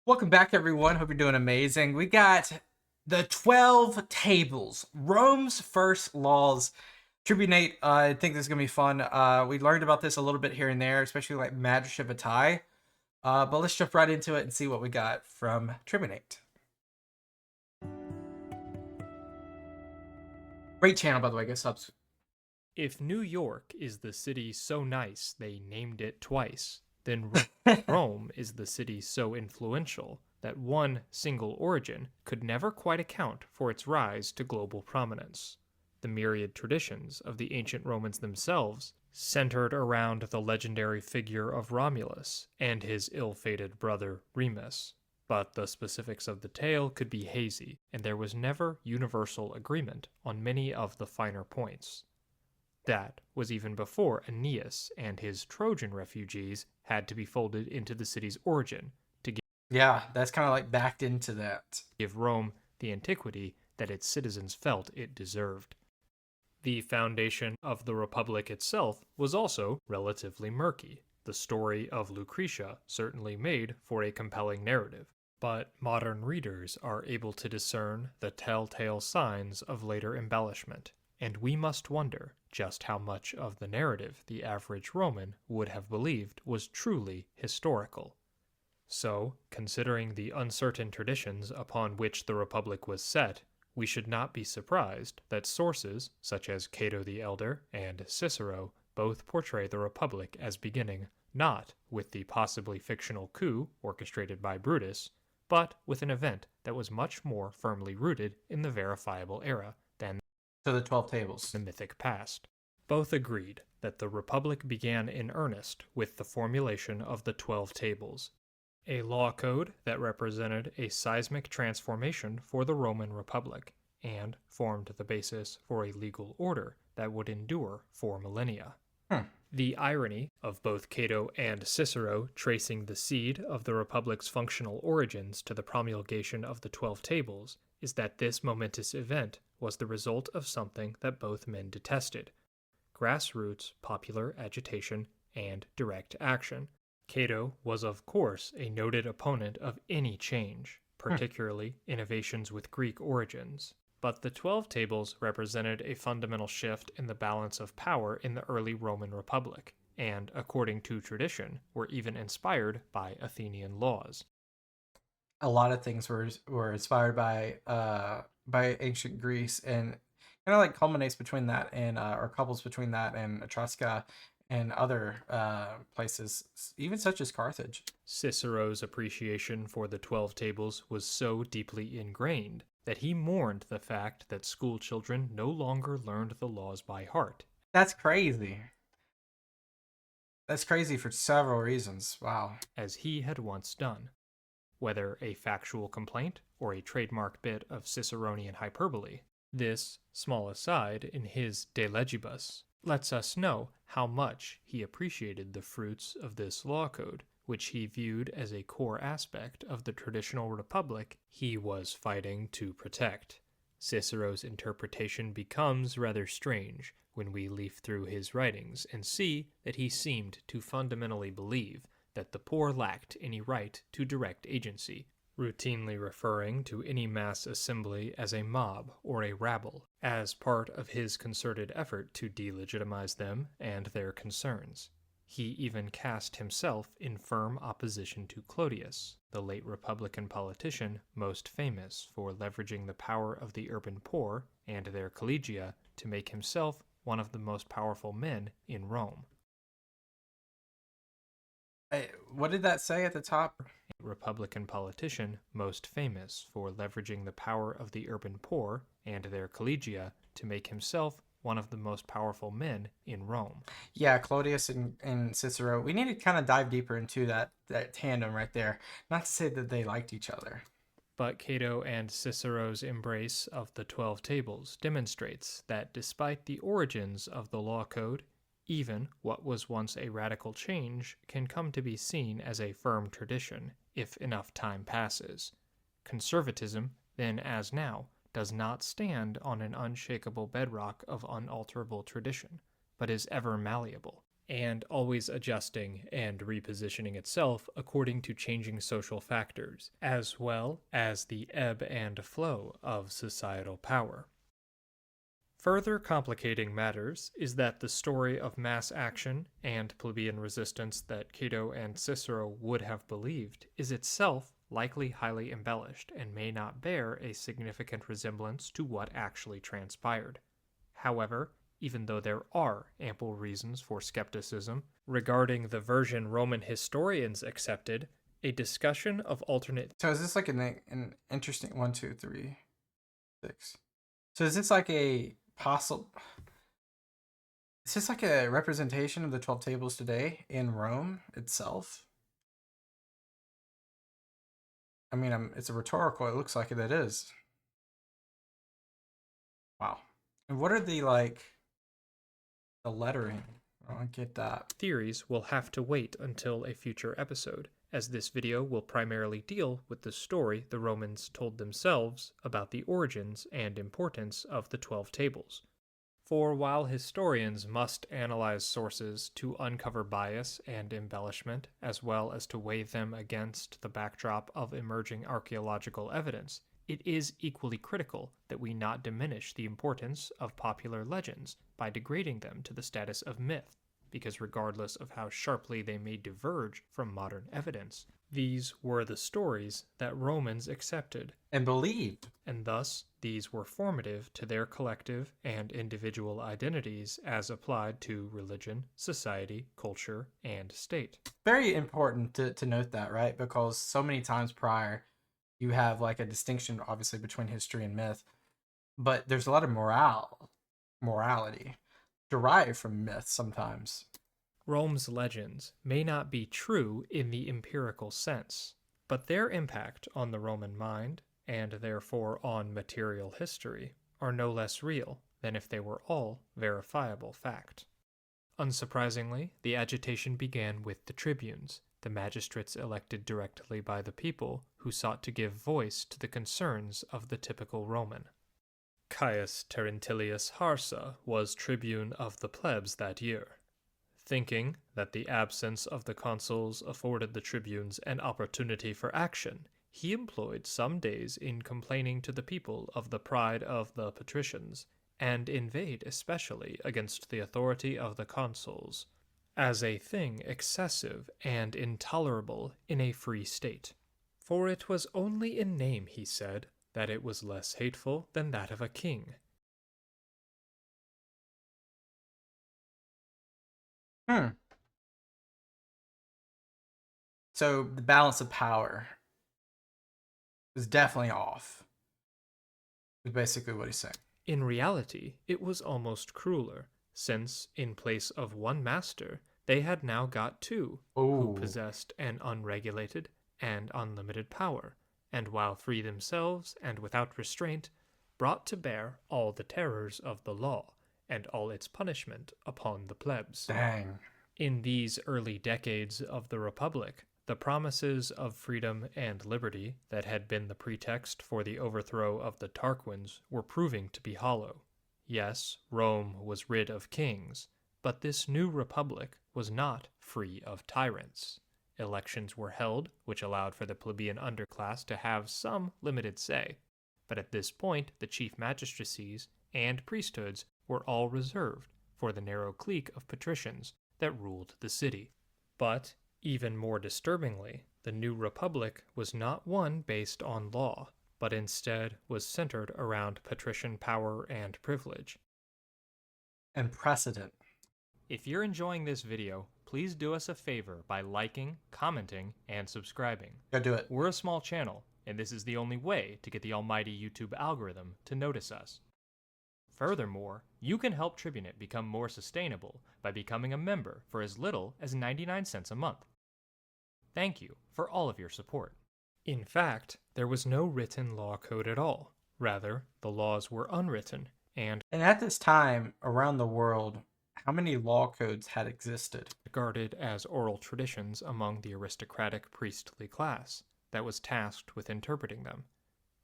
Welcome back, everyone. Hope you're doing amazing. We got the 12 tables, Rome's first laws. Tribunate, I think this is going to be fun. We learned about this a little bit here and there, especially like Magistracy Vitae. But let's jump right into it and see what we got from Tribunate. Great channel, by the way. Get subs. If New York is the city so nice they named it twice, then Rome is the city so influential that one single origin could never quite account for its rise to global prominence. The myriad traditions of the ancient Romans themselves centered around the legendary figure of Romulus and his ill-fated brother Remus. But the specifics of the tale could be hazy, and there was never universal agreement on many of the finer points. That was even before Aeneas and his Trojan refugees had to be folded into the city's origin to Yeah, that's kind of like backed into that. give Rome the antiquity that its citizens felt it deserved. The foundation of the Republic itself was also relatively murky. The story of Lucretia certainly made for a compelling narrative, but modern readers are able to discern the telltale signs of later embellishment, and we must wonder just how much of the narrative the average Roman would have believed was truly historical. So, considering the uncertain traditions upon which the Republic was set, we should not be surprised that sources such as Cato the Elder and Cicero both portray the Republic as beginning not with the possibly fictional coup orchestrated by Brutus, but with an event that was much more firmly rooted in the verifiable era than So the 12 tables. the mythic past. Both agreed that the Republic began in earnest with the formulation of the 12 Tables, a law code that represented a seismic transformation for the Roman Republic and formed the basis for a legal order that would endure for millennia. The irony of both Cato and Cicero tracing the seed of the Republic's functional origins to the promulgation of the 12 Tables is that this momentous event was the result of something that both men detested: grassroots popular agitation and direct action. Cato was, of course, a noted opponent of any change, particularly innovations with Greek origins. But the 12 Tables represented a fundamental shift in the balance of power in the early Roman Republic, and, according to tradition, were even inspired by Athenian laws. A lot of things were inspired by ancient Greece, and kind of like culminates between that and or couples between that and Etrusca and other places, even such as Carthage. Cicero's appreciation for the 12 Tables was so deeply ingrained that he mourned the fact that school children no longer learned the laws by heart. That's crazy. That's crazy for several reasons. Wow. As he had once done. Whether a factual complaint or a trademark bit of Ciceronian hyperbole, this small aside in his De Legibus lets us know how much he appreciated the fruits of this law code, which he viewed as a core aspect of the traditional republic he was fighting to protect. Cicero's interpretation becomes rather strange when we leaf through his writings and see that he seemed to fundamentally believe that the poor lacked any right to direct agency, routinely referring to any mass assembly as a mob or a rabble, as part of his concerted effort to delegitimize them and their concerns. He even cast himself in firm opposition to Clodius, the late Republican politician most famous for leveraging the power of the urban poor and their collegia to make himself one of the most powerful men in Rome. What did that say at the top? Republican politician most famous for leveraging the power of the urban poor and their collegia to make himself one of the most powerful men in Rome. Yeah, Clodius and Cicero. We need to kind of dive deeper into that tandem right there. Not to say that they liked each other. But Cato and Cicero's embrace of the 12 Tables demonstrates that despite the origins of the law code, even what was once a radical change can come to be seen as a firm tradition if enough time passes. Conservatism, then as now, does not stand on an unshakable bedrock of unalterable tradition, but is ever malleable. and always adjusting and repositioning itself according to changing social factors, as well as the ebb and flow of societal power. Further complicating matters is that the story of mass action and plebeian resistance that Cato and Cicero would have believed is itself likely highly embellished and may not bear a significant resemblance to what actually transpired. However, even though there are ample reasons for skepticism regarding the version Roman historians accepted, a discussion of alternate. So is this like an interesting 1, 2, 3, 6? So is this like a possible? Is this like a representation of the 12 tables today in Rome itself? I mean, it's a rhetorical. It looks like it is. Wow. And what are the the lettering? I don't get that. Theories will have to wait until a future episode, as this video will primarily deal with the story the Romans told themselves about the origins and importance of the 12 tables. For while historians must analyze sources to uncover bias and embellishment, as well as to weigh them against the backdrop of emerging archaeological evidence, it is equally critical that we not diminish the importance of popular legends by degrading them to the status of myth, because regardless of how sharply they may diverge from modern evidence, these were the stories that Romans accepted And believed. and thus these were formative to their collective and individual identities as applied to religion, society, culture, and state. Very important to note that, right? Because so many times prior, you have like a distinction, obviously, between history and myth, but there's a lot of morality derived from myth sometimes. Rome's legends may not be true in the empirical sense, but their impact on the Roman mind, and therefore on material history, are no less real than if they were all verifiable fact. Unsurprisingly, the agitation began with the tribunes, the magistrates elected directly by the people who sought to give voice to the concerns of the typical Roman. Caius Terentilius Harsa was tribune of the plebs that year. Thinking that the absence of the consuls afforded the tribunes an opportunity for action, he employed some days in complaining to the people of the pride of the patricians, and inveighed especially against the authority of the consuls, as a thing excessive and intolerable in a free state. For it was only in name, he said, that it was less hateful than that of a king. So the balance of power is definitely off. Is basically what he's saying. In reality, it was almost crueler, since, in place of one master, they had now got two, who possessed an unregulated and unlimited power, and while free themselves and without restraint, brought to bear all the terrors of the law and all its punishment upon the plebs. Dang. In these early decades of the Republic, the promises of freedom and liberty that had been the pretext for the overthrow of the Tarquins were proving to be hollow. Yes, Rome was rid of kings, but this new republic was not free of tyrants. Elections were held, which allowed for the plebeian underclass to have some limited say, but at this point the chief magistracies and priesthoods were all reserved for the narrow clique of patricians that ruled the city. But, even more disturbingly, the new republic was not one based on law, but instead was centered around patrician power and privilege. And precedent. If you're enjoying this video, please do us a favor by liking, commenting, and subscribing. Go do it. We're a small channel, and this is the only way to get the almighty YouTube algorithm to notice us. Furthermore, you can help Tribunate become more sustainable by becoming a member for as little as 99 cents a month. Thank you for all of your support. In fact, there was no written law code at all. Rather, the laws were unwritten, and at this time, around the world, how many law codes had existed? Regarded as oral traditions among the aristocratic priestly class that was tasked with interpreting them.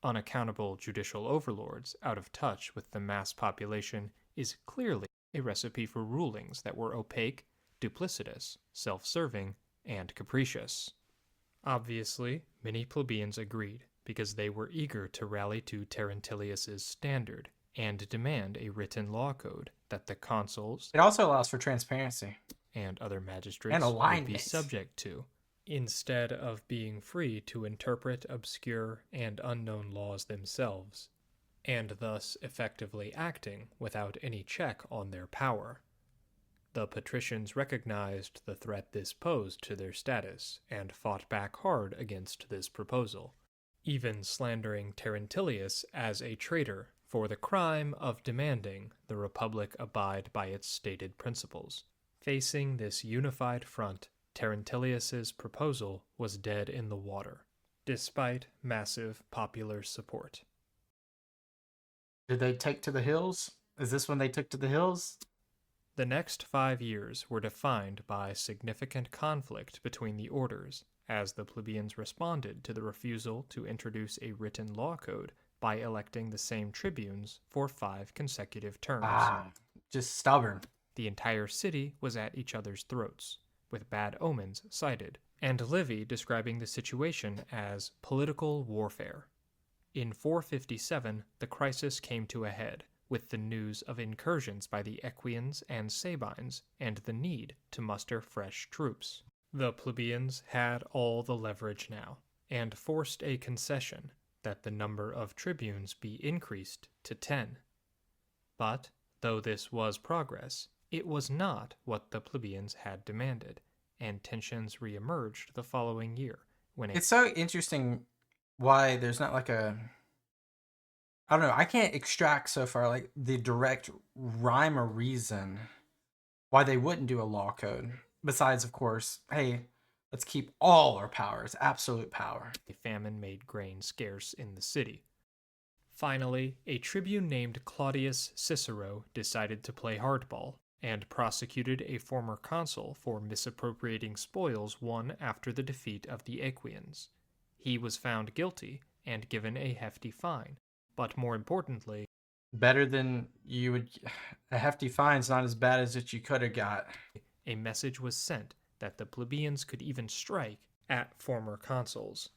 Unaccountable judicial overlords out of touch with the mass population is clearly a recipe for rulings that were opaque, duplicitous, self-serving, and capricious. Obviously, many plebeians agreed, because they were eager to rally to Terentilius's standard and demand a written law code that the consuls It also allows for transparency and other and magistrates would be alignment. subject to, instead of being free to interpret obscure and unknown laws themselves, and thus effectively acting without any check on their power. The patricians recognized the threat this posed to their status and fought back hard against this proposal, even slandering Terentilius as a traitor for the crime of demanding the Republic abide by its stated principles. Facing this unified front, Terentilius's proposal was dead in the water, despite massive popular support. Did they take to the hills? Is this when they took to the hills? The next 5 years were defined by significant conflict between the orders, as the plebeians responded to the refusal to introduce a written law code by electing the same tribunes for 5 consecutive terms. Just stubborn. The entire city was at each other's throats, with bad omens cited, and Livy describing the situation as political warfare. In 457, the crisis came to a head, with the news of incursions by the Equians and Sabines and the need to muster fresh troops. The plebeians had all the leverage now, and forced a concession that the number of tribunes be increased to 10. But, though this was progress, it was not what the plebeians had demanded, and tensions re-emerged the following year, when It's so interesting why there's not like I don't know, I can't extract so far like the direct rhyme or reason why they wouldn't do a law code. Besides, of course, hey, let's keep all our powers, absolute power. a famine made grain scarce in the city. Finally, a tribune named Claudius Cicero decided to play hardball, and prosecuted a former consul for misappropriating spoils won after the defeat of the Equians. He was found guilty and given a hefty fine, but more importantly, Better than you would. A hefty fine's not as bad as what you could have got. a message was sent that the plebeians could even strike at former consuls.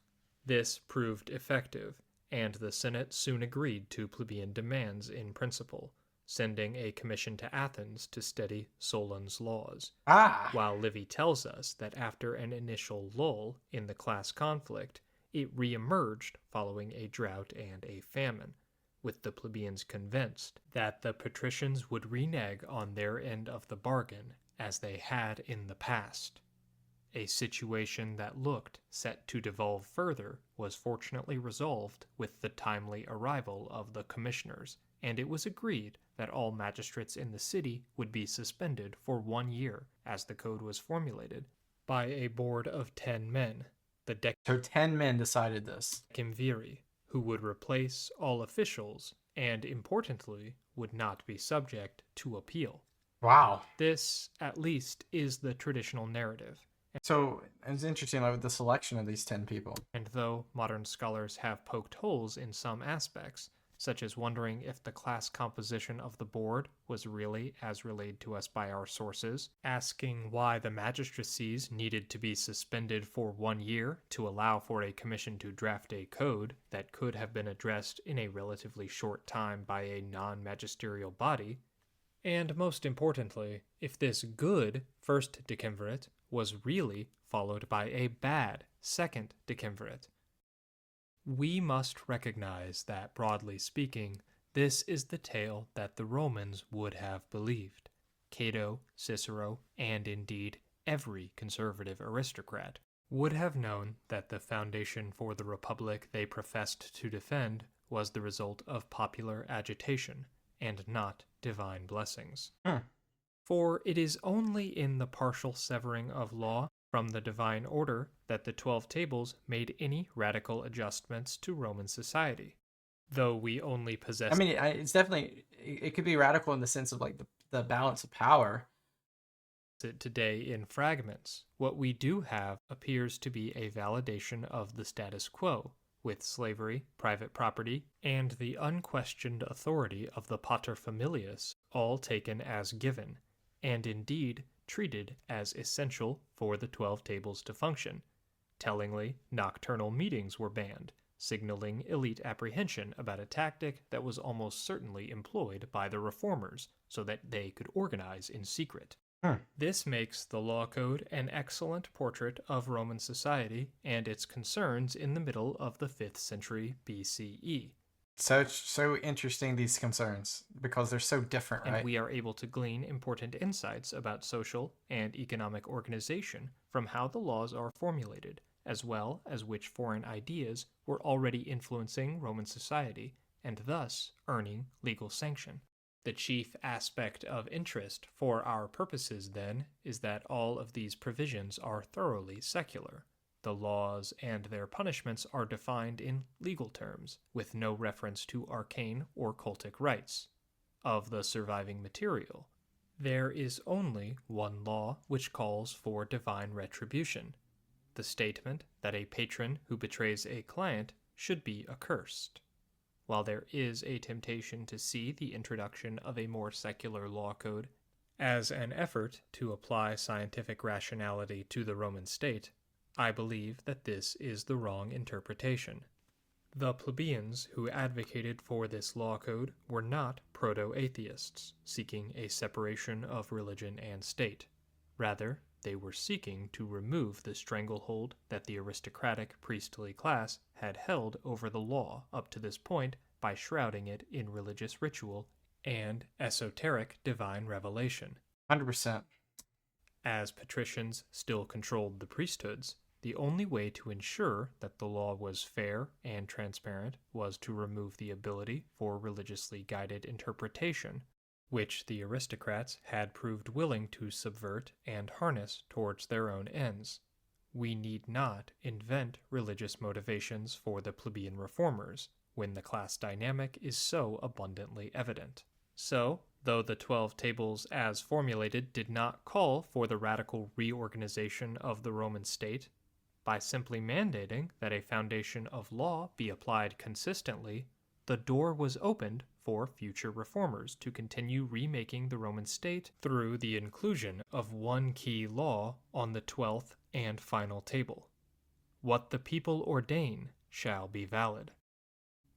This proved effective, and the Senate soon agreed to plebeian demands in principle, sending a commission to Athens to steady Solon's laws. While Livy tells us that after an initial lull in the class conflict, it re-emerged following a drought and a famine, with the plebeians convinced that the patricians would renege on their end of the bargain as they had in the past. A situation that looked set to devolve further was fortunately resolved with the timely arrival of the commissioners, and it was agreed that all magistrates in the city would be suspended for 1 year, as the code was formulated, by a board of 10 men, the So 10 men decided this. decemviri, who would replace all officials and, importantly, would not be subject to appeal. Wow. This, at least, is the traditional narrative. So it's interesting like, with the selection of these 10 people. And though modern scholars have poked holes in some aspects, such as wondering if the class composition of the board was really as relayed to us by our sources, asking why the magistracies needed to be suspended for 1 year to allow for a commission to draft a code that could have been addressed in a relatively short time by a non-magisterial body, and most importantly, if this good first decemvirate was really followed by a bad second decemvirate. We must recognize that, broadly speaking, this is the tale that the Romans would have believed. Cato, Cicero, and indeed every conservative aristocrat would have known that the foundation for the republic they professed to defend was the result of popular agitation, and not divine blessings. For it is only in the partial severing of law from the divine order that the 12 tables made any radical adjustments to Roman society. Though we only possess... I mean, it's definitely, it could be radical in the sense of like the balance of power. it today in fragments, what we do have appears to be a validation of the status quo, with slavery, private property, and the unquestioned authority of the paterfamilias all taken as given, and indeed treated as essential for the 12 tables to function. Tellingly, nocturnal meetings were banned, signaling elite apprehension about a tactic that was almost certainly employed by the reformers so that they could organize in secret. This makes the Law Code an excellent portrait of Roman society and its concerns in the middle of the 5th century BCE. So interesting, these concerns, because they're so different, right? And we are able to glean important insights about social and economic organization from how the laws are formulated, as well as which foreign ideas were already influencing Roman society and thus earning legal sanction. The chief aspect of interest for our purposes, then, is that all of these provisions are thoroughly secular. The laws and their punishments are defined in legal terms, with no reference to arcane or cultic rites. Of the surviving material, there is only one law which calls for divine retribution: the statement that a patron who betrays a client should be accursed. While there is a temptation to see the introduction of a more secular law code as an effort to apply scientific rationality to the Roman state, I believe that this is the wrong interpretation. The plebeians who advocated for this law code were not proto-atheists, seeking a separation of religion and state. Rather, they were seeking to remove the stranglehold that the aristocratic priestly class had held over the law up to this point by shrouding it in religious ritual and esoteric divine revelation. 100%. As patricians still controlled the priesthoods, the only way to ensure that the law was fair and transparent was to remove the ability for religiously guided interpretation, which the aristocrats had proved willing to subvert and harness towards their own ends. We need not invent religious motivations for the plebeian reformers when the class dynamic is so abundantly evident. So, though the 12 tables as formulated did not call for the radical reorganization of the Roman state, by simply mandating that a foundation of law be applied consistently, the door was opened for future reformers to continue remaking the Roman state through the inclusion of one key law on the 12th and final table. What the people ordain shall be valid.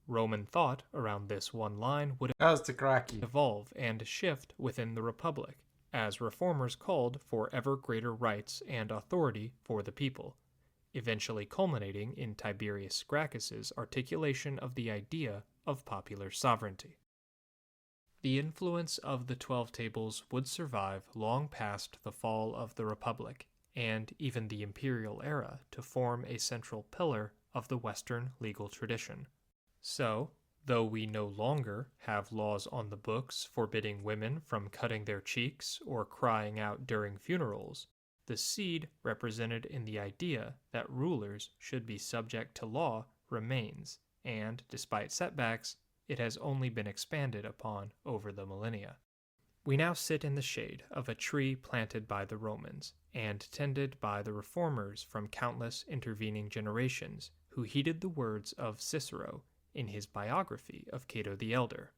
Roman thought around this one line would That was the cracky. evolve and shift within the Republic, as reformers called for ever greater rights and authority for the people, eventually culminating in Tiberius Gracchus's articulation of the idea of popular sovereignty. The influence of the 12 tables would survive long past the fall of the Republic, and even the imperial era, to form a central pillar of the Western legal tradition. So, though we no longer have laws on the books forbidding women from cutting their cheeks or crying out during funerals, the seed represented in the idea that rulers should be subject to law remains, and, despite setbacks, it has only been expanded upon over the millennia. We now sit in the shade of a tree planted by the Romans, and tended by the reformers from countless intervening generations who heeded the words of Cicero in his biography of Cato the Elder,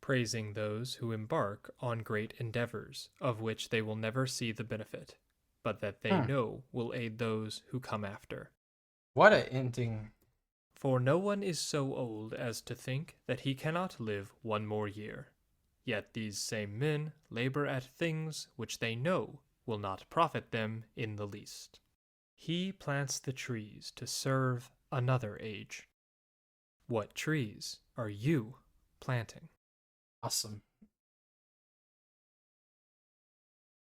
praising those who embark on great endeavors of which they will never see the benefit, but that they know will aid those who come after. What a ending. For no one is so old as to think that he cannot live one more year. Yet these same men labor at things which they know will not profit them in the least. He plants the trees to serve another age. What trees are you planting? Awesome.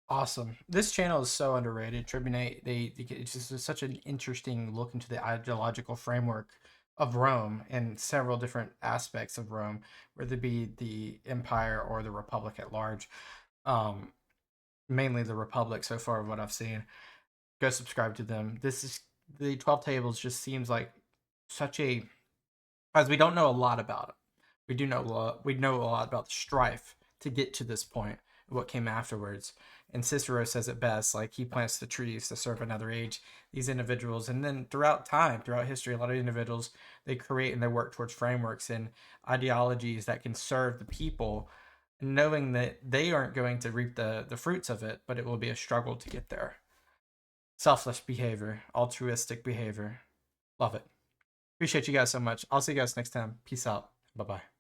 Awesome. This channel is so underrated. Tribunate, it's just such an interesting look into the ideological framework of Rome and several different aspects of Rome, whether it be the empire or the republic at large. Mainly the republic so far, what I've seen. Go subscribe to them. This is the 12 tables just seems like such a, as we don't know a lot about it. We know a lot about the strife to get to this point, what came afterwards. And Cicero says it best, like he plants the trees to serve another age. These individuals, and then throughout history, a lot of individuals, they create and they work towards frameworks and ideologies that can serve the people knowing that they aren't going to reap the fruits of it, but it will be a struggle to get there. Selfless behavior, altruistic behavior. Love it. Appreciate you guys so much. I'll see you guys next time. Peace out. Bye-bye.